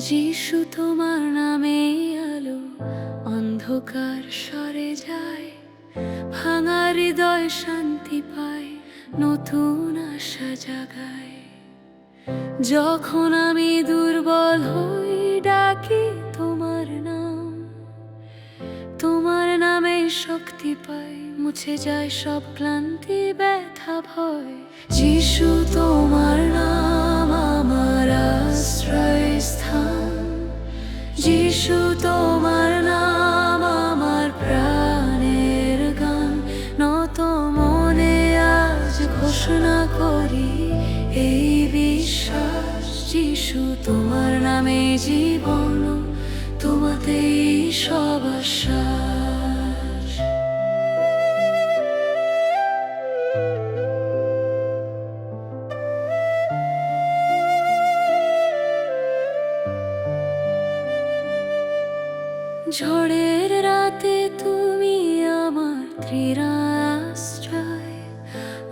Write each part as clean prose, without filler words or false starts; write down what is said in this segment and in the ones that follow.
যিশু তোমার নামে আলো অন্ধকার সরে যায়, ভাঙা হৃদয় শান্তি পায়, নতুন আশা জাগায়। যখন আমি দুর্বল হই ডাকি তোমার নাম, তোমার নামে শক্তি পাই, মুছে যায় সব ক্লান্তি ব্যথা ভয়। যিশু তোমার নাম আমার আশ্রয়স্থান, যিশু তোমার নাম আমার প্রাণের গান। নত মনে আজ ঘোষণা করি এই বিশ্বাস, যিশু তোমার নামে জীবন, তোমাতেই সব আশ্বাস। ঝড়ের রাতে তুমি আমার আশ্রয়,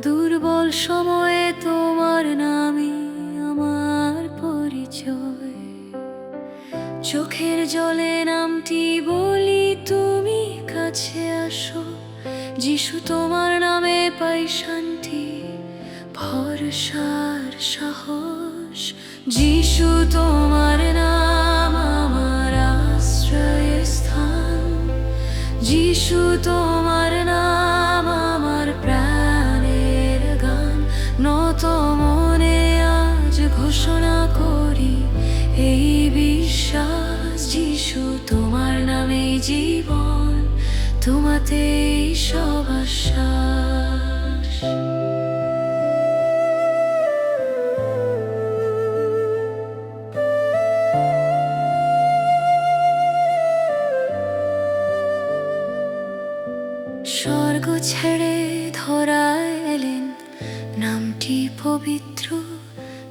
দুর্বল সময়ে তোমার নামই আমার পরিচয়। চোখের জলে নামটি বলি তুমি কাছে আসো, যিশু তোমার নামে পাই শান্তি, ভরসার সাহস। যিশু তোমার নাম আমার আশ্রয়স্থান, যিশু তোমার নাম আমার প্রাণের গান। নত মনে আজ ঘোষণা করি এই বিশ্বাস, যিশু তোমার নামে জীবন, তোমাতেই সব আশ্বাস। স্বর্গ ছেড়ে ধরায় এলেন, নামটি পবিত্র,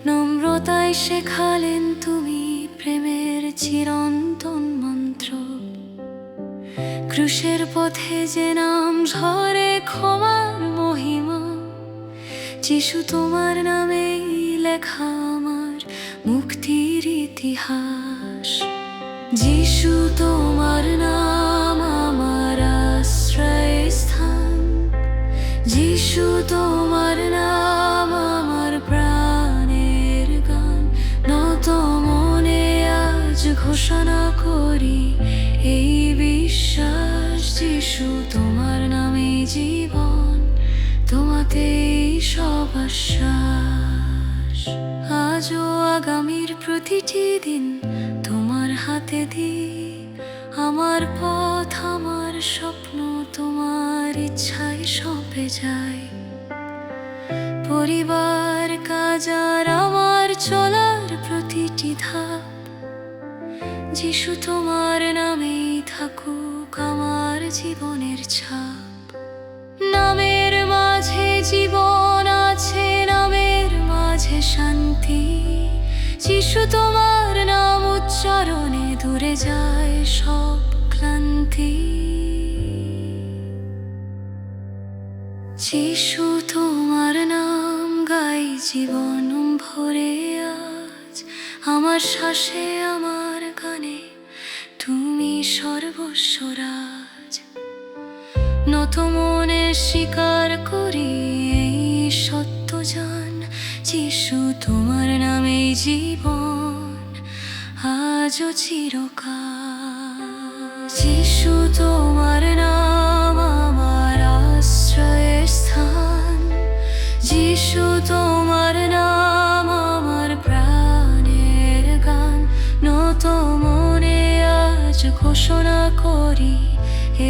নম্রতায় শেখালেন তুমি প্রেমের চিরন্তন মন্ত্র। ক্রুশের পথে যে নাম ঝরে ক্ষমার মহিমা, যিশু তোমার নামেই লেখা আমার মুক্তির ইতিহাস। যিশু তোমার নাম আমার আশ্রয়স্থান, যিশু তোমার নাম আমার প্রাণের গান। নত মনে আজ ঘোষণা করি এই বিশ্বাস, যিশু তোমার নামে জীবন, তোমাতেই সব আশ্বাস। আজও আগামীর প্রতিটি দিন তোমার হাতে দিই, আমার পথ আমার স্বপ্ন তোমার ইচ্ছায় সঁপে যায়। পরিবার কাজ আর আমার চলার প্রতিটি ধাপ, যিশু তোমার নামেই থাকুক আমার জীবনের ছাপ। নামের মাঝে জীবন আছে, নামের মাঝে শান্তি, যিশু তোমার নাম উচ্চারণে দূরে যায় সব ক্লান্তি। যিশু তোমার নাম গাই জীবন ভরে আজ, আমার শ্বাসে আমার গানে তুমি সর্বস্বরাজ। নত মনে স্বীকার করি এই সত্য জান, যিশু তোমার নামে জীবন, আজও চিরকাল। যিশু তোমার নাম আমার আশ্রয়স্থান, যিশু তোমার নাম আমার প্রাণের গান। নত মনে আজ ঘোষণা করি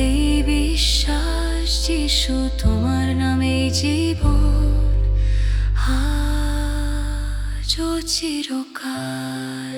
এই বিশ্বাস, যিশু তোমার নামে জীবন, আজও চিরকাল।